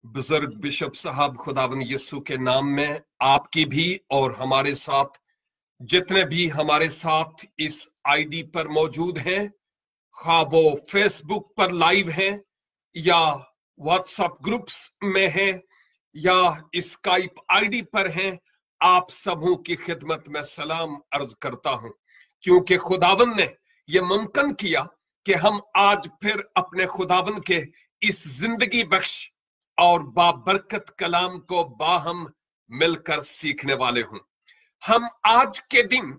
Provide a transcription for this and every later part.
बुजुर्ग बिशप साहब, खुदावन यीशु के नाम में आपकी भी और हमारे साथ जितने भी हमारे साथ इस आईडी पर मौजूद हैं, खा वो फेसबुक पर लाइव हैं या व्हाट्सएप ग्रुप्स में हैं या स्काइप आईडी पर हैं, आप सबों की खिदमत में सलाम अर्ज करता हूं, क्योंकि खुदावन ने यह मुमकिन किया कि हम आज फिर अपने खुदावन के इस जिंदगी बख्श और बाबरकत कलाम को बाहम मिलकर सीखने वाले हूं। हम आज के दिन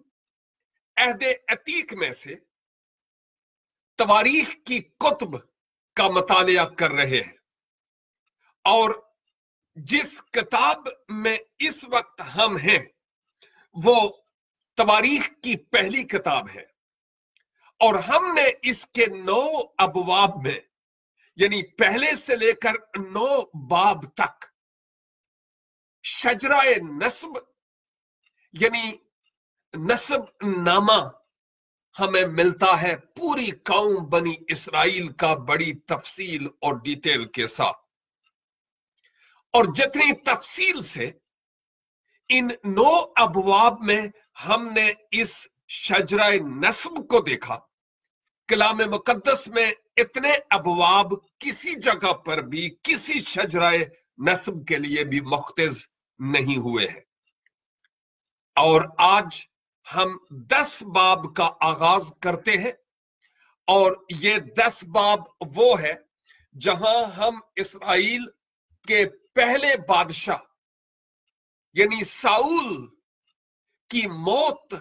अहदे अतीक में से तवारीख की कुतुब का मुतालिया कर रहे हैं और जिस किताब में इस वक्त हम हैं वो तवारीख की पहली किताब है और हमने इसके 9 अबवाब में यानी पहले से लेकर 9 बाब तक शजराए नस्ब यानी नस्ब नामा हमें मिलता है पूरी कौम बनी इसराइल का बड़ी तफसील और डिटेल के साथ। और जितनी तफसील से इन 9 अबवाब में हमने इस शजराए नस्ब को देखा, कलाम मुकद्दस में इतने अबवाब किसी जगह पर भी किसी शजराए नस्ब के लिए भी मुख्तज नहीं हुए हैं। और आज हम 10 बाब का आगाज करते हैं और ये 10 बाब वो है जहां हम इसराइल के पहले बादशाह यानी साउल की मौत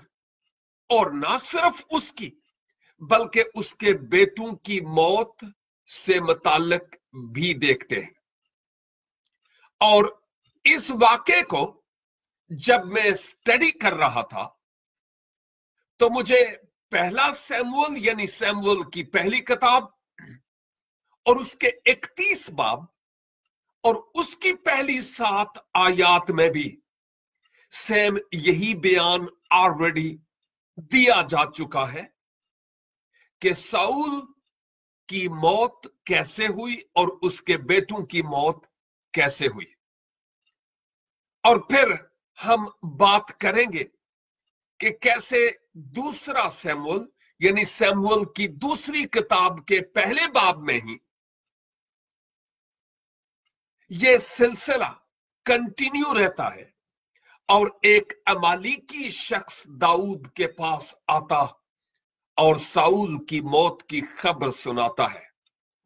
और ना सिर्फ उसकी बल्कि उसके बेटों की मौत से मुताल्लिक भी देखते हैं। और इस वाक़े को जब मैं स्टडी कर रहा था तो मुझे पहला सैमुअल यानी सैमुअल की पहली किताब और उसके 31 बाब और उसकी पहली 7 आयात में भी सेम यही बयान ऑलरेडी दिया जा चुका है कि साउल की मौत कैसे हुई और उसके बेटों की मौत कैसे हुई। और फिर हम बात करेंगे कि कैसे दूसरा सैमुअल यानी सैमुअल की दूसरी किताब के पहले बाब में ही यह सिलसिला कंटिन्यू रहता है और एक अमालीकी शख्स दाऊद के पास आता और साउल की मौत की खबर सुनाता है।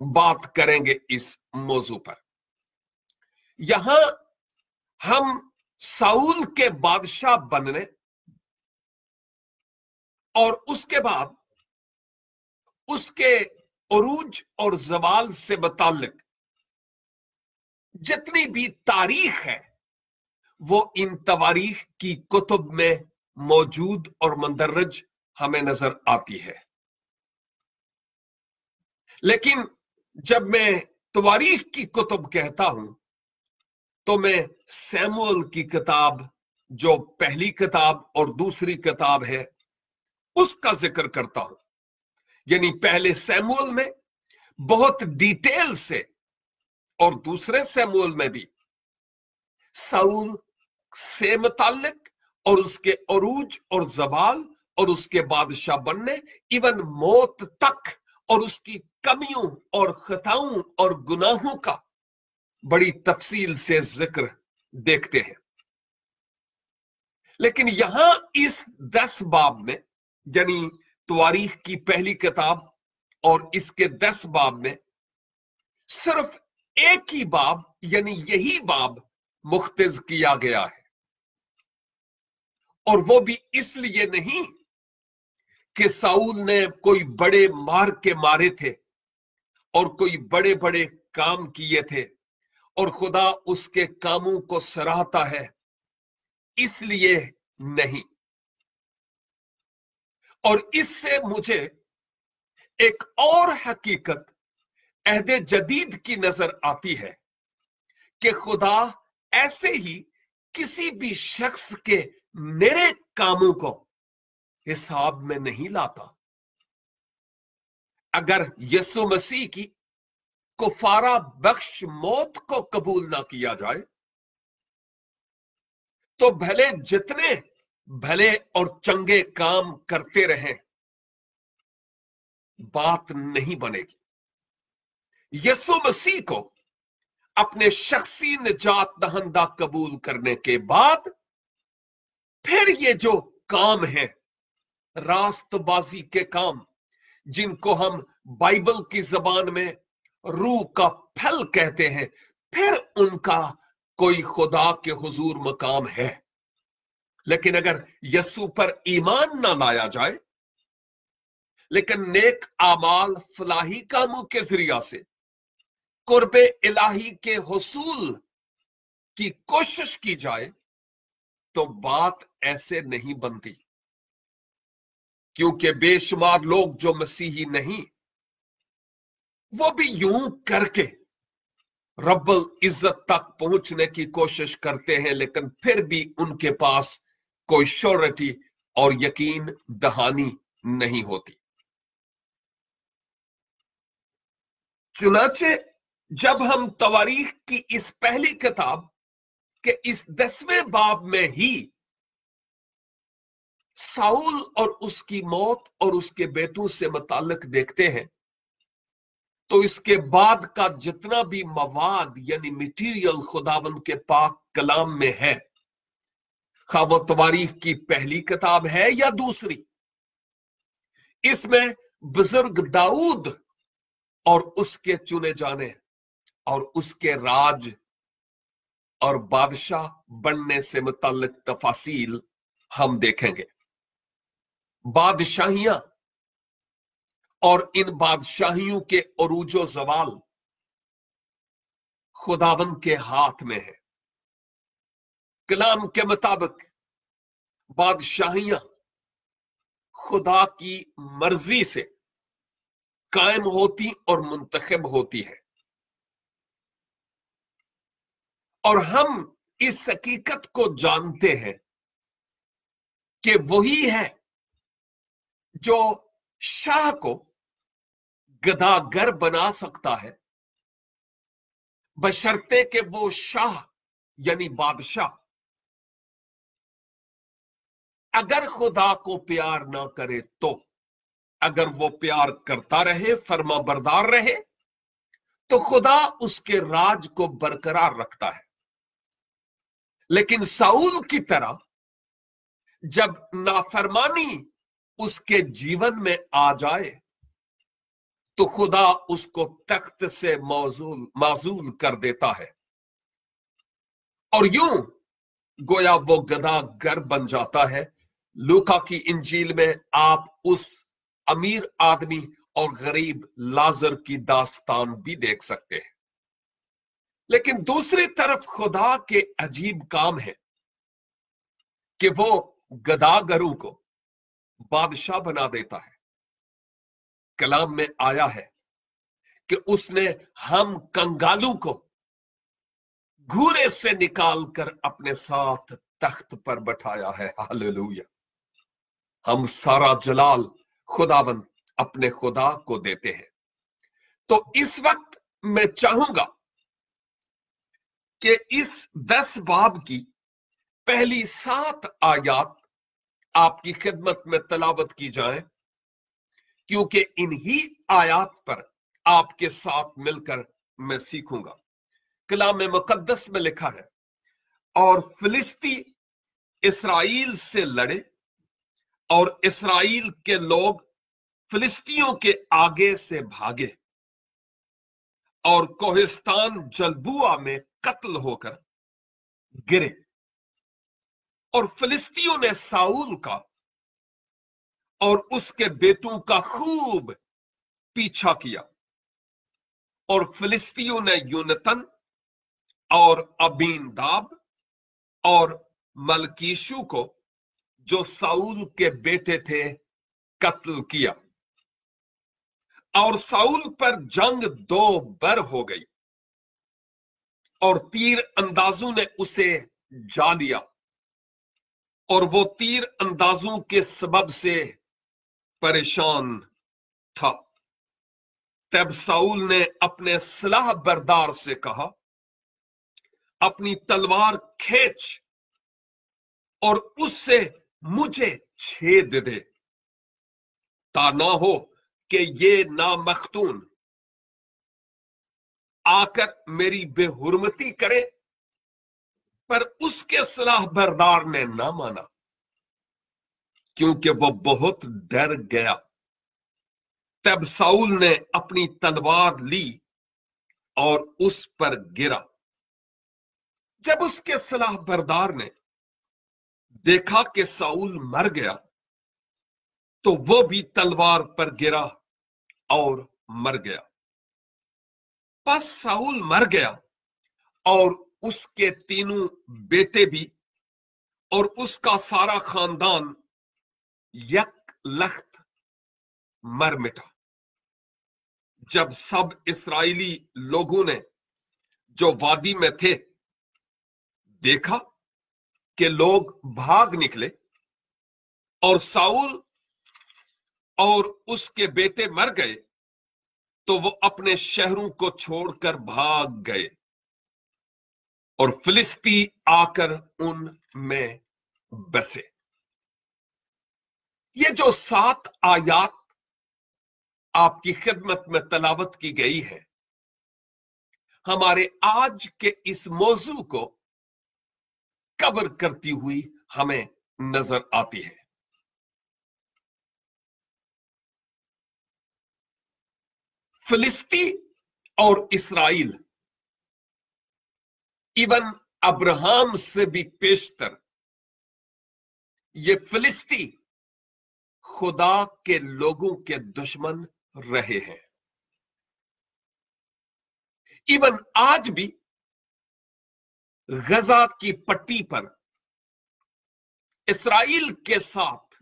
बात करेंगे इस मौजू पर। यहां हम साउल के बादशाह बनने और उसके बाद उसके उरूज और जवाल से मुताल्लिक जितनी भी तारीख है वो इन तवारीख की कुतुब में मौजूद और मंदरज हमें नजर आती है। लेकिन जब मैं तवारीख की कुतुब कहता हूं तो मैं सैमुअल की किताब जो पहली किताब और दूसरी किताब है उसका जिक्र करता हूं। यानी पहले सैमुअल में बहुत डिटेल से और दूसरे सैमुअल में भी साउल से मुताल्लिक और उसके उरूज और जवाल और उसके बादशाह बनने इवन मौत तक और उसकी कमियों और खताओं और गुनाहों का बड़ी तफसील से जिक्र देखते हैं। लेकिन यहां इस 10 बाब में यानी तवारीख की पहली किताब और इसके 10 बाब में सिर्फ एक ही बाब यानी यही बाब मुख्तज किया गया है और वो भी इसलिए नहीं कि साउल ने कोई बड़े मार के मारे थे और कोई बड़े बड़े काम किए थे और खुदा उसके कामों को सराहता है, इसलिए नहीं। और इससे मुझे एक और हकीकत अहदे जदीद की नजर आती है कि खुदा ऐसे ही किसी भी शख्स के मेरे कामों को हिसाब में नहीं लाता। अगर यीशु मसीह की कुफारा बख्श मौत को कबूल ना किया जाए तो भले जितने भले और चंगे काम करते रहें, बात नहीं बनेगी। यीशु मसीह को अपने शख्सी निजात दहंदा कबूल करने के बाद फिर ये जो काम है, रास्तबाजी के काम, जिनको हम बाइबल की जबान में रूह का फल कहते हैं, फिर उनका कोई खुदा के हुजूर मकाम है। लेकिन अगर यीशु पर ईमान ना लाया जाए, लेकिन नेक आमाल फलाही कामों के जरिया से कुर्बे इलाही के हुसूल की कोशिश की जाए, तो बात ऐसे नहीं बनती। क्योंकि बेशुमार लोग जो मसीही नहीं, वो भी यूं करके रब्बुल इज्जत तक पहुंचने की कोशिश करते हैं, लेकिन फिर भी उनके पास कोई श्योरिटी और यकीन दहानी नहीं होती। चुनाचे जब हम तवारीख की इस पहली किताब के इस 10वें बाब में ही साउल और उसकी मौत और उसके बेटों से मुताल्लिक देखते हैं, तो इसके बाद का जितना भी मवाद यानी मटीरियल खुदावन के पाक कलाम में है, खा वो तवारीख की पहली किताब है या दूसरी, इसमें बुजुर्ग दाऊद और उसके चुने जाने और उसके राज और बादशाह बनने से मुताल्लिक तफासील हम देखेंगे। बादशाहियां और इन बादशाहियों के अरूजो जवाल खुदावन के हाथ में है। कलाम के मुताबिक बादशाहियां खुदा की मर्जी से कायम होती और मुंतखब होती है, और हम इस हकीकत को जानते हैं कि वही है जो शाह को गदागर बना सकता है, बशर्ते कि वो शाह यानी बादशाह अगर खुदा को प्यार ना करे तो। अगर वो प्यार करता रहे, फर्मा बरदार रहे, तो खुदा उसके राज को बरकरार रखता है। लेकिन साउल की तरह जब नाफरमानी उसके जीवन में आ जाए, तो खुदा उसको तख्त से माजूल कर देता है, और यूं गोया वो गदागर बन जाता है। लूका की इंजील में आप उस अमीर आदमी और गरीब लाजर की दास्तान भी देख सकते हैं। लेकिन दूसरी तरफ खुदा के अजीब काम है कि वो गदागरों को बादशाह बना देता है। कलाम में आया है कि उसने हम कंगालू को घूरे से निकालकर अपने साथ तख्त पर बैठाया है। हालेलुया। हम सारा जलाल खुदावन अपने खुदा को देते हैं। तो इस वक्त मैं चाहूंगा कि इस 10 बाब की पहली 7 आयात आपकी खिदमत में तलावत की जाए, क्योंकि इन्हीं आयात पर आपके साथ मिलकर मैं सीखूंगा। कलाम में मुकद्दस में लिखा है, और फिलिस्ती इस्राएल से लड़े और इस्राएल के लोग फिलिस्तियों के आगे से भागे और कोहिस्तान जलबुआ में कत्ल होकर गिरे। और फिलिस्तियों ने साउल का और उसके बेटों का खूब पीछा किया, और फिलिस्तियों ने यूनतन और अबीनदाब और मलकीशु को, जो साउल के बेटे थे, कत्ल किया। और साउल पर जंग 2 बर हो गई, और तीर अंदाजों ने उसे जा लिया, और वो तीर अंदाजों के सबब से परेशान था। तब साउल ने अपने सलाह बरदार से कहा, अपनी तलवार खींच और उससे मुझे छेद दे, ता ना हो कि ये नामख्तून आकर मेरी बेहुरमती करे। पर उसके सलाह बरदार ने ना माना, क्योंकि वह बहुत डर गया। तब साउल ने अपनी तलवार ली और उस पर गिरा। जब उसके सलाह बरदार ने देखा कि साउल मर गया, तो वो भी तलवार पर गिरा और मर गया। बस साउल मर गया और उसके तीनों बेटे भी और उसका सारा खानदान यक लख्त मर मिटा। जब सब इस्राएली लोगों ने जो वादी में थे देखा कि लोग भाग निकले और साउल और उसके बेटे मर गए, तो वो अपने शहरों को छोड़कर भाग गए और फिलिस्ती आकर उनमें बसे। ये जो 7 आयात आपकी खिदमत में तलावत की गई है, हमारे आज के इस मौजू को कवर करती हुई हमें नजर आती है। फिलिस्ती और इस्राइल इवन अब्राहम से भी पेशतर, ये फिलिस्ती खुदा के लोगों के दुश्मन रहे हैं। इवन आज भी गजा की पट्टी पर इस्राइल के साथ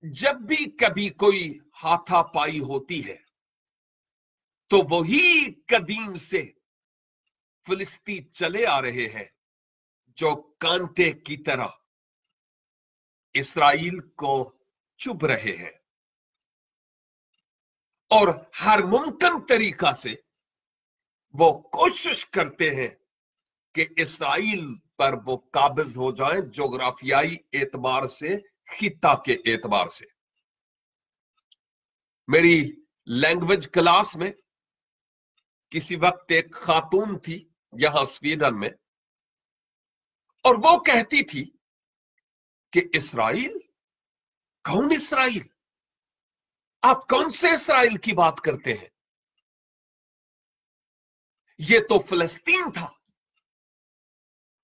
जब भी कभी कोई हाथापाई होती है, तो वही कदीम से फिलिस्ती चले आ रहे हैं जो कांटे की तरह इस्राइल को चुभ रहे हैं और हर मुमकिन तरीका से वो कोशिश करते हैं कि इस्राइल पर वो काबिज हो जाए, जोग्राफियाई एतबार से, खिता के एतबार से। मेरी लैंग्वेज क्लास में किसी वक्त एक खातून थी यहां स्वीडन में, और वो कहती थी कि इस्राइल? कौन इस्राइल? आप कौन से इस्राइल की बात करते हैं? ये तो फिलिस्तीन था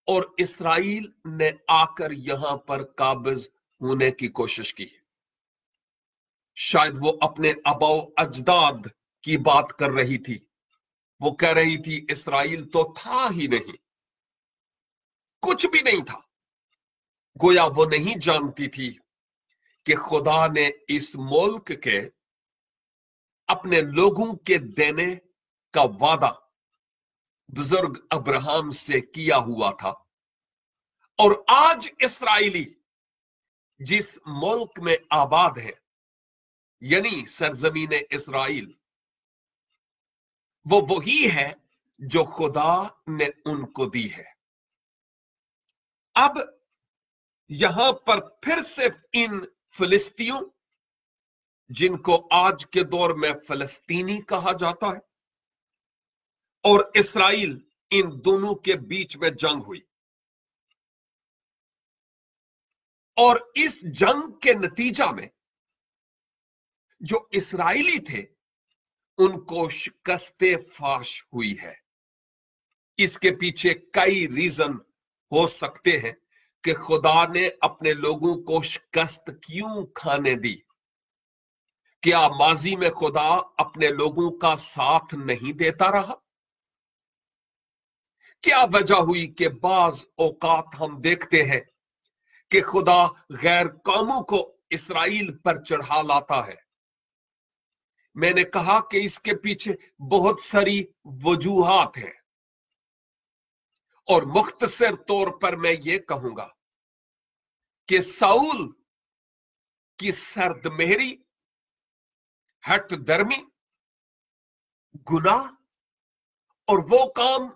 और इस्राइल ने आकर यहां पर काबिज होने की कोशिश की। शायद वो अपने अबाओ अजदाद की बात कर रही थी। वो कह रही थी इस्राइल तो था ही नहीं, कुछ भी नहीं था। गोया वो नहीं जानती थी कि खुदा ने इस मुल्क के अपने लोगों के देने का वादा बुजुर्ग अब्राहम से किया हुआ था। और आज इस्राइली जिस मुल्क में आबाद है, यानी सरजमीन इस्राइल, वो वही है जो खुदा ने उनको दी है। अब यहां पर फिर से इन फिलिस्तियों, जिनको आज के दौर में फिलिस्तीनी कहा जाता है, और इस्राइल, इन दोनों के बीच में जंग हुई और इस जंग के नतीजा में जो इस्राइली थे उनको शिकस्ते फाश हुई है। इसके पीछे कई रीजन हो सकते हैं कि खुदा ने अपने लोगों को शिकस्त क्यों खाने दी। क्या माजी में खुदा अपने लोगों का साथ नहीं देता रहा? क्या वजह हुई कि बाज औकात हम देखते हैं कि खुदा गैर कौमों को इस्राइल पर चढ़ा लाता है? मैंने कहा कि इसके पीछे बहुत सारी वजूहात हैं, और मुख्तसर तौर पर मैं ये कहूंगा कि साउल की सर्दमेहरी, हट दर्मी गुनाह और वो काम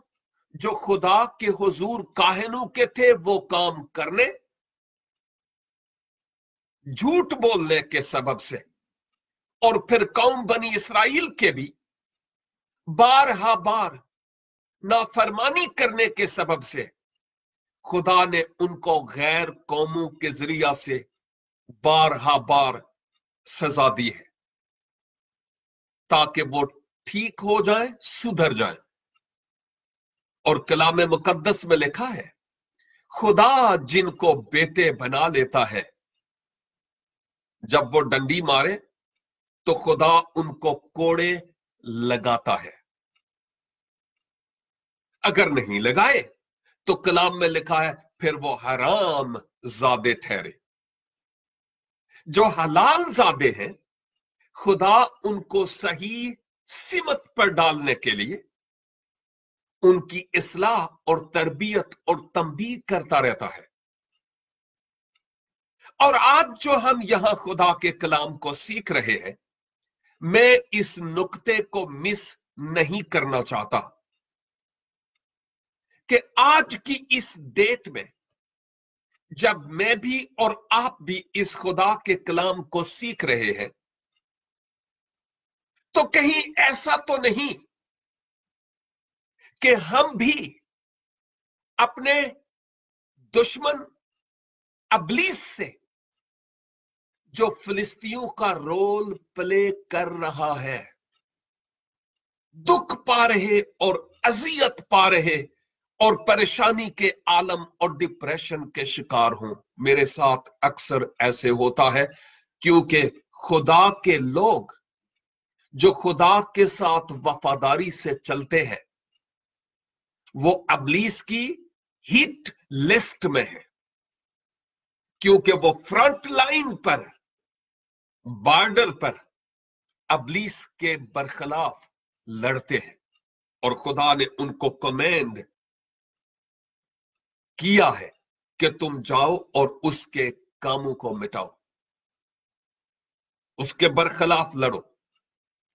जो खुदा के हुजूर काहिनों के थे वो काम करने, झूठ बोलने के सबब से, और फिर कौम बनी इसराइल के भी बारहा बार नाफरमानी करने के सबब से खुदा ने उनको गैर कौमों के जरिया से बारहा बार सजा दी है ताकि वो ठीक हो जाए, सुधर जाए। और कलाम मुकद्दस में लिखा है, खुदा जिनको बेटे बना लेता है, जब वो डंडी मारे तो खुदा उनको कोड़े लगाता है, अगर नहीं लगाए तो कलाम में लिखा है फिर वो हराम जादे ठहरे। जो हलाल जादे हैं, खुदा उनको सही सिमत पर डालने के लिए उनकी इस्लाह और तरबियत और तंबीह करता रहता है। और आज जो हम यहां खुदा के कलाम को सीख रहे हैं, मैं इस नुक्ते को मिस नहीं करना चाहता कि आज की इस डेट में जब मैं भी और आप भी इस खुदा के कलाम को सीख रहे हैं, तो कहीं ऐसा तो नहीं कि हम भी अपने दुश्मन अबलीस से, जो फिलिस्तीनियों का रोल प्ले कर रहा है, दुख पा रहे और अजियत पा रहे और परेशानी के आलम और डिप्रेशन के शिकार हों। मेरे साथ अक्सर ऐसे होता है, क्योंकि खुदा के लोग जो खुदा के साथ वफादारी से चलते हैं वो अबलीस की हिट लिस्ट में है, क्योंकि वो फ्रंट लाइन पर, बॉर्डर पर अबलीस के बरखिलाफ लड़ते हैं। और खुदा ने उनको कमेंड किया है कि तुम जाओ और उसके कामों को मिटाओ, उसके बरखिलाफ लड़ो,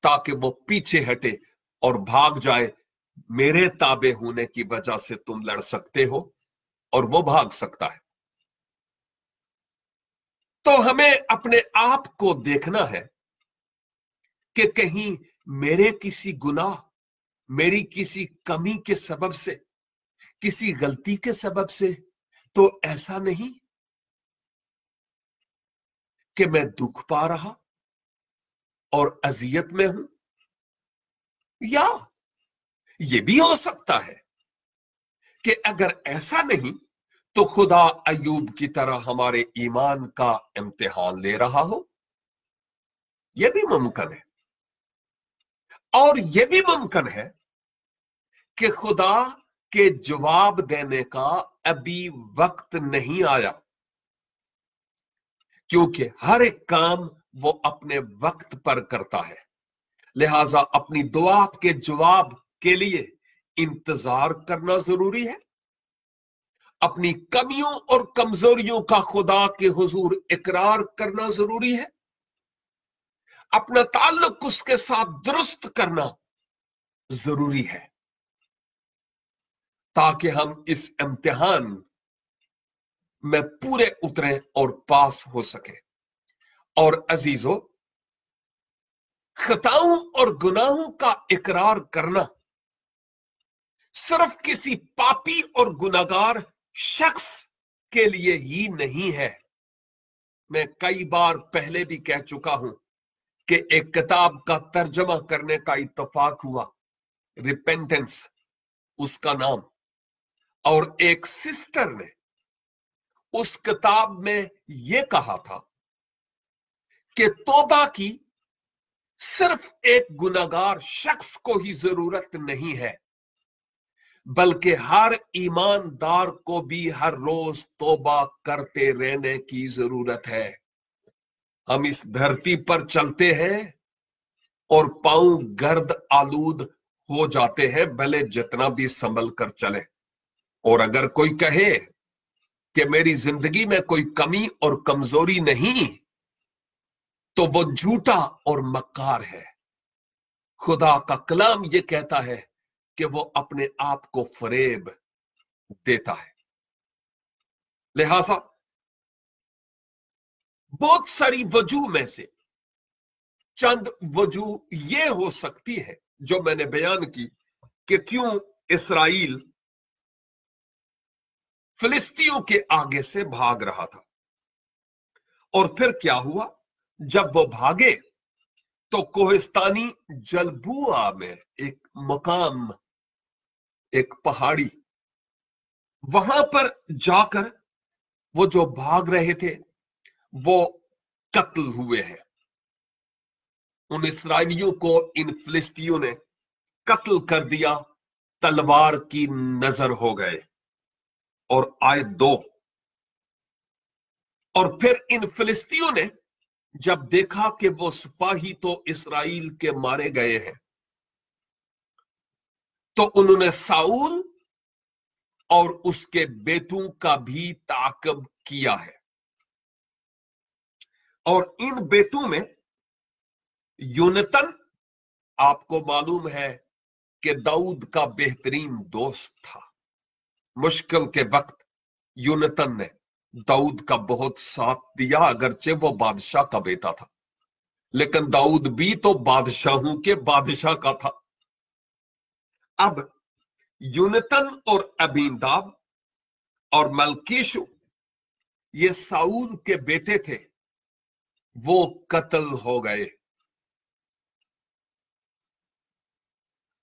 ताकि वो पीछे हटे और भाग जाए। मेरे ताबे होने की वजह से तुम लड़ सकते हो और वो भाग सकता है। तो हमें अपने आप को देखना है कि कहीं मेरे किसी गुनाह, मेरी किसी कमी के सबब से, किसी गलती के सबब से तो ऐसा नहीं कि मैं दुख पा रहा और अजियत में हूं। या ये भी हो सकता है कि अगर ऐसा नहीं तो खुदा अय्यूब की तरह हमारे ईमान का इम्तिहान ले रहा हो। यह भी मुमकिन है। और यह भी मुमकिन है कि खुदा के जवाब देने का अभी वक्त नहीं आया, क्योंकि हर एक काम वो अपने वक्त पर करता है। लिहाजा अपनी दुआ के जवाब के लिए इंतजार करना जरूरी है। अपनी कमियों और कमजोरियों का खुदा के हुजूर इकरार करना जरूरी है। अपना ताल्लुक उसके साथ दुरुस्त करना जरूरी है, ताकि हम इस इम्तिहान में पूरे उतरें और पास हो सके। और अजीजों, खताओं और गुनाहों का इकरार करना सिर्फ किसी पापी और गुनाहगार शख्स के लिए ही नहीं है। मैं कई बार पहले भी कह चुका हूं कि एक किताब का तर्जमा करने का इत्तेफाक हुआ, रिपेंटेंस उसका नाम, और एक सिस्टर ने उस किताब में यह कहा था कि तौबा की सिर्फ एक गुनाहगार शख्स को ही जरूरत नहीं है, बल्कि हर ईमानदार को भी हर रोज तौबा करते रहने की जरूरत है। हम इस धरती पर चलते हैं और पांव गर्द आलूद हो जाते हैं, भले जितना भी संभल कर चले। और अगर कोई कहे कि मेरी जिंदगी में कोई कमी और कमजोरी नहीं, तो वो झूठा और मक्कार है। खुदा का कलाम ये कहता है कि वो अपने आप को फरेब देता है। लिहाजा बहुत सारी वजूह में से चंद वजूह ये हो सकती है जो मैंने बयान की कि क्यों इसराइल फिलिस्तियों के आगे से भाग रहा था। और फिर क्या हुआ, जब वो भागे तो कोहिस्तानी जलबुआ में एक मकाम, एक पहाड़ी, वहां पर जाकर वो जो भाग रहे थे वो कत्ल हुए हैं। उन इसराइलियों को इन फिलिस्तियों ने कत्ल कर दिया, तलवार की नजर हो गए। और आयत 2, और फिर इन फिलिस्तियों ने जब देखा कि वो सिपाही तो इसराइल के मारे गए हैं, तो उन्होंने साउल और उसके बेटों का भी ताकब किया है। और इन बेटों में यूनतन, आपको मालूम है कि दाऊद का बेहतरीन दोस्त था। मुश्किल के वक्त यूनतन ने दाऊद का बहुत साथ दिया, अगरचे वो बादशाह का बेटा था, लेकिन दाऊद भी तो बादशाहों के बादशाह का था। अब यूनतन और अबीनदाब और मलकीशु, ये साऊल के बेटे थे, वो कत्ल हो गए।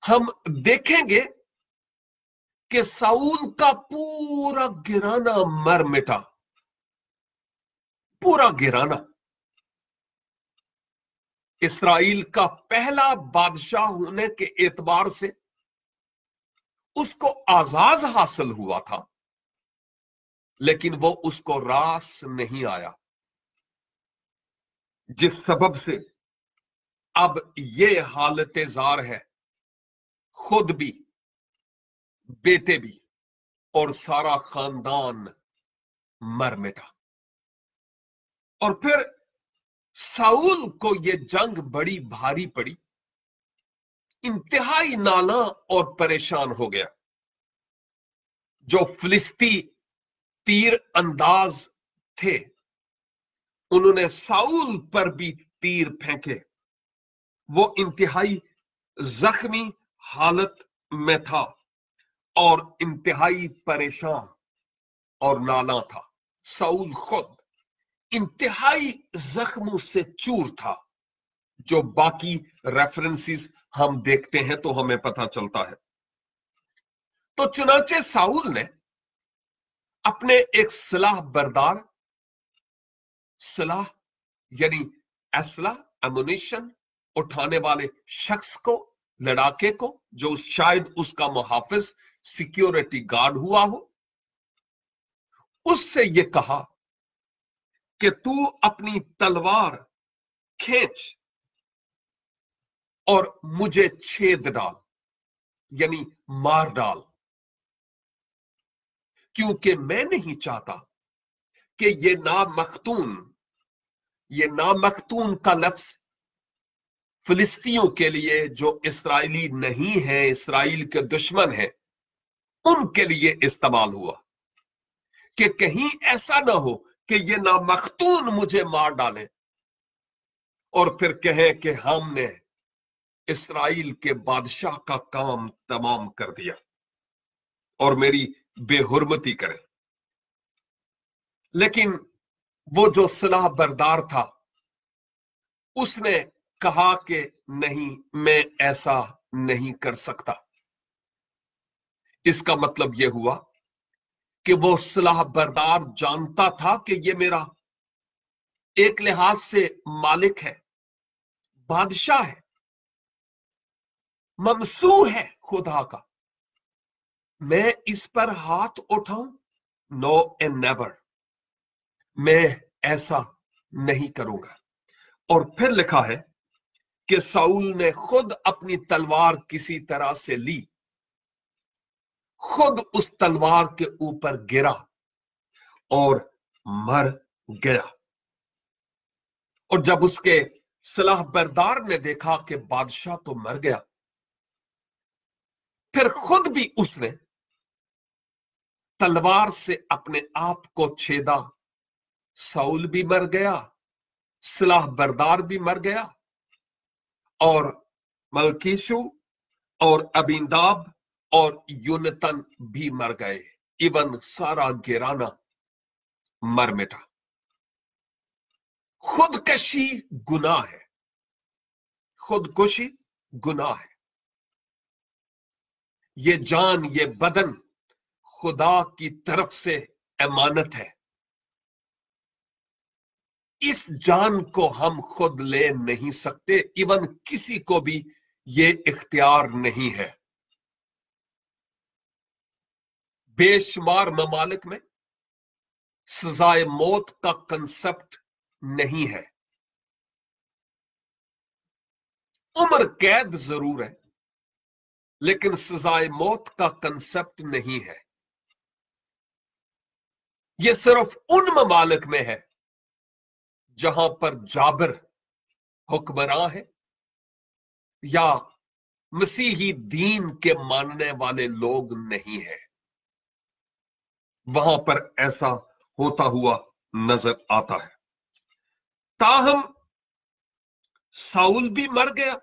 हम देखेंगे कि साऊल का पूरा घराना मर मिटा, पूरा घराना। इस्राइल का पहला बादशाह होने के एतबार से उसको आजाद हासिल हुआ था, लेकिन वो उसको रास नहीं आया, जिस सबब से अब ये हालत जार है, खुद भी, बेटे भी और सारा खानदान मर मिटा। और फिर साउल को ये जंग बड़ी भारी पड़ी, इंतहाई नाला और परेशान हो गया। जो फिलिस्ती तीर अंदाज थे, उन्होंने साउल पर भी तीर फेंके। वो इंतहाई जख्मी हालत में था और इंतहाई परेशान और नाला था। साउल खुद इंतहाई जख्मों से चूर था, जो बाकी रेफरेंसेस हम देखते हैं तो हमें पता चलता है। तो चुनाचे साउल ने अपने एक सलाह बरदार, सलाह यानी असला, एमुनिशन उठाने वाले शख्स को, लड़ाके को, जो शायद उसका मुहाफिज, सिक्योरिटी गार्ड हुआ हो, उससे ये कहा कि तू अपनी तलवार खींच और मुझे छेद डाल, यानी मार डाल, क्योंकि मैं नहीं चाहता कि ये नामख्तून का लफ्ज फिलिस्तियों के लिए, जो इसराइली नहीं है, इसराइल के दुश्मन हैं, उनके लिए इस्तेमाल हुआ, कि कहीं ऐसा ना हो कि ये नामख्तून मुझे मार डाले और फिर कहे कि हमने इसराइल के बादशाह का काम तमाम कर दिया और मेरी बेहुरमती करें। लेकिन वो जो सलाह बरदार था, उसने कहा कि नहीं, मैं ऐसा नहीं कर सकता। इसका मतलब यह हुआ कि वो सलाह बरदार जानता था कि ये मेरा एक लिहाज से मालिक है, बादशाह है, ममसू है खुदा का। मैं इस पर हाथ उठाऊं? नो एंड नेवर, मैं ऐसा नहीं करूंगा। और फिर लिखा है कि साउल ने खुद अपनी तलवार किसी तरह से ली, खुद उस तलवार के ऊपर गिरा और मर गया। और जब उसके सलाह बरदार ने देखा कि बादशाह तो मर गया, फिर खुद भी उसने तलवार से अपने आप को छेदा। साउल भी मर गया, सलाह बरदार भी मर गया, और मलकीशू और अबीदाब और यूनतन भी मर गए। इवन सारा गिराना मर मिटा। खुदकशी गुनाह है, खुदकुशी गुनाह है। ये जान, ये बदन खुदा की तरफ से अमानत है। इस जान को हम खुद ले नहीं सकते, इवन किसी को भी ये इख्तियार नहीं है। बेशुमार ममालिक में सजाए मौत का कंसेप्ट नहीं है। उम्र कैद जरूर है, लेकिन सजाए मौत का कंसेप्ट नहीं है। यह सिर्फ उन ममालिक में है जहां पर जाबिर हुक्मरान है या मसीही दीन के मानने वाले लोग नहीं है। वहां पर ऐसा होता हुआ नजर आता है। ताहम साउल भी मर गया,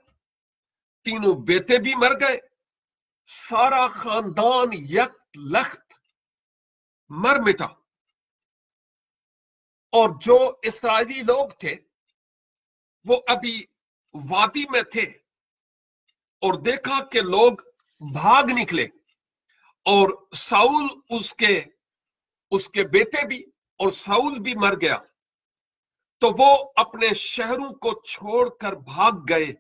तीनों बेटे भी मर गए, सारा खानदान यक लख्त मर मिटा। और जो इस्राएली लोग थे वो अभी वादी में थे और देखा कि लोग भाग निकले और साउल उसके बेटे भी और साउल भी मर गया, तो वो अपने शहरों को छोड़कर भाग गए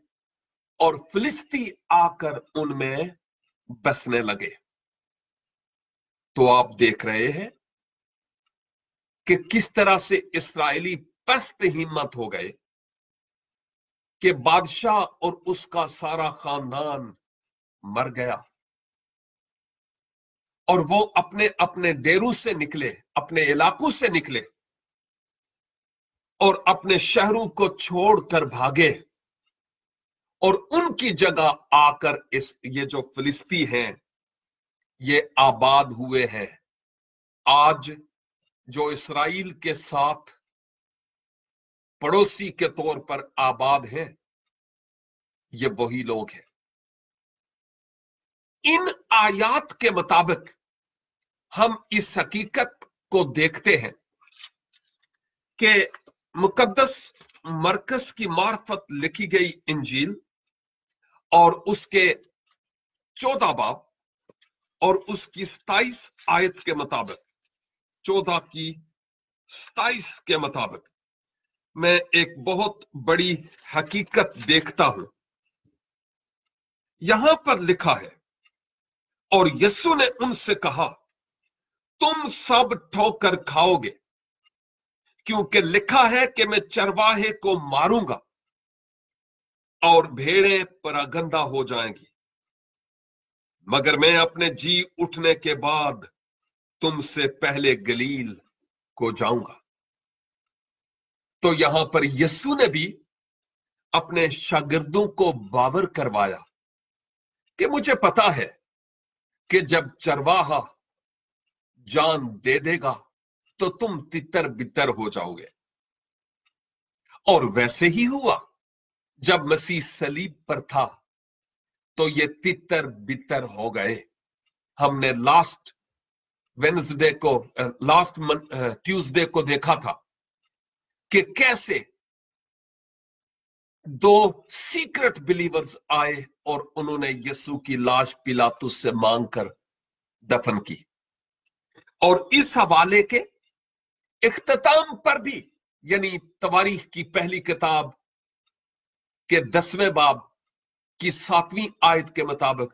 और फिलिस्ती आकर उनमें बसने लगे। तो आप देख रहे हैं कि किस तरह से इस्राएली पस्त हिम्मत हो गए कि बादशाह और उसका सारा खानदान मर गया, और वो अपने अपने डेरों से निकले, अपने इलाकों से निकले और अपने शहरों को छोड़कर भागे, और उनकी जगह आकर ये जो फिलिस्ती हैं ये आबाद हुए हैं। आज जो इसराइल के साथ पड़ोसी के तौर पर आबाद हैं, ये वही लोग हैं। इन आयात के मुताबिक हम इस हकीकत को देखते हैं कि मुकद्दस मरकस की मार्फत लिखी गई इंजील और उसके 14 बाब और उसकी 27 आयत के मुताबिक, 14 की 27 के मुताबिक मैं एक बहुत बड़ी हकीकत देखता हूं। यहां पर लिखा है, और यीशु ने उनसे कहा, तुम सब ठोकर खाओगे, क्योंकि लिखा है कि मैं चरवाहे को मारूंगा और भेड़ें परागंदा हो जाएंगी, मगर मैं अपने जी उठने के बाद तुमसे पहले गलील को जाऊंगा। तो यहां पर यीशु ने भी अपने शागिर्दों को बावर करवाया कि मुझे पता है कि जब चरवाहा जान दे देगा तो तुम तितर बितर हो जाओगे। और वैसे ही हुआ। जब मसीह सलीब पर था तो ये तितर बितर हो गए। हमने लास्ट ट्यूसडे को देखा था कि कैसे दो सीक्रेट बिलीवर्स आए और उन्होंने यीशु की लाश पिलातुस से मांगकर दफन की। और इस हवाले के इख्तिताम पर भी, यानी तवारीख की पहली किताब के 10वें बाब की 7वीं आयत के मुताबिक,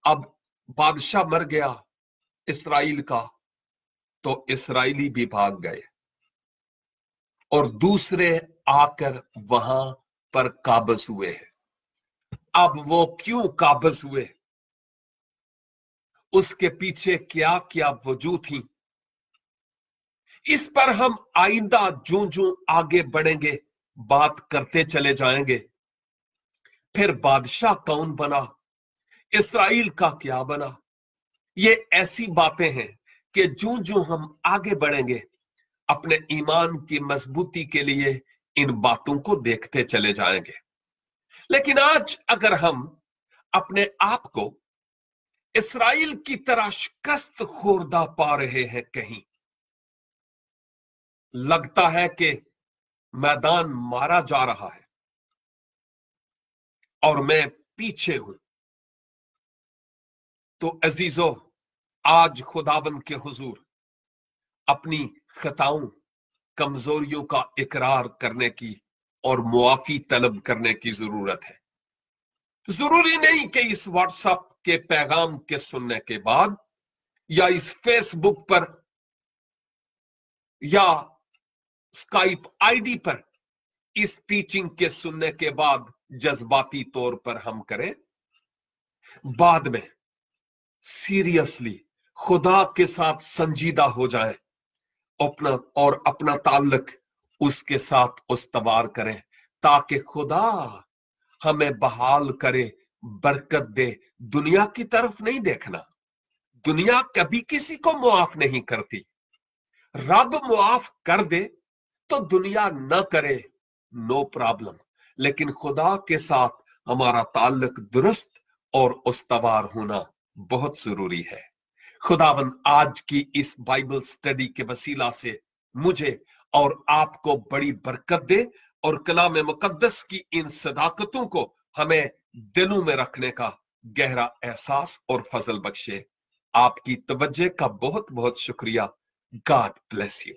अब बादशाह मर गया इसराइल का, तो इसराइली भी भाग गए और दूसरे आकर वहां पर काबज हुए हैं। अब वो क्यों काबज हुए, उसके पीछे क्या क्या वजूह थी, इस पर हम आइंदा जो जो आगे बढ़ेंगे बात करते चले जाएंगे। फिर बादशाह कौन बना, इस्राएल का क्या बना। ये ऐसी बातें हैं कि जो जो हम आगे बढ़ेंगे अपने ईमान की मजबूती के लिए इन बातों को देखते चले जाएंगे। लेकिन आज अगर हम अपने आप को इस्राएल की तरह शिकस्त खोरदा पा रहे हैं, कहीं लगता है कि मैदान मारा जा रहा है और मैं पीछे हूं, तो अजीजों, आज खुदावन के हुजूर अपनी खताओं, कमजोरियों का इकरार करने की और मुआफी तलब करने की जरूरत है। जरूरी नहीं कि इस व्हाट्सएप के पैगाम के सुनने के बाद या इस फेसबुक पर या स्काइप आईडी पर इस टीचिंग के सुनने के बाद जज्बाती तौर पर हम करें। बाद में सीरियसली खुदा के साथ संजीदा हो जाए अपना ताल्लुक उसके साथ उस्तवार करें, ताकि खुदा हमें बहाल करे, बरकत दे। दुनिया की तरफ नहीं देखना, दुनिया कभी किसी को मुआफ नहीं करती। रब मुआफ कर दे तो दुनिया न करे, नो प्रॉब्लम, लेकिन खुदा के साथ हमारा ताल्लुक दुरुस्त और उस्तवार होना बहुत जरूरी है। खुदावन आज की इस बाइबल स्टडी के वसीला से मुझे और आपको बड़ी बरकत दे और कलाम मुकद्दस की इन सदाकतों को हमें दिलों में रखने का गहरा एहसास और फजल बख्शे। आपकी तवज्जो का बहुत बहुत शुक्रिया। God bless you.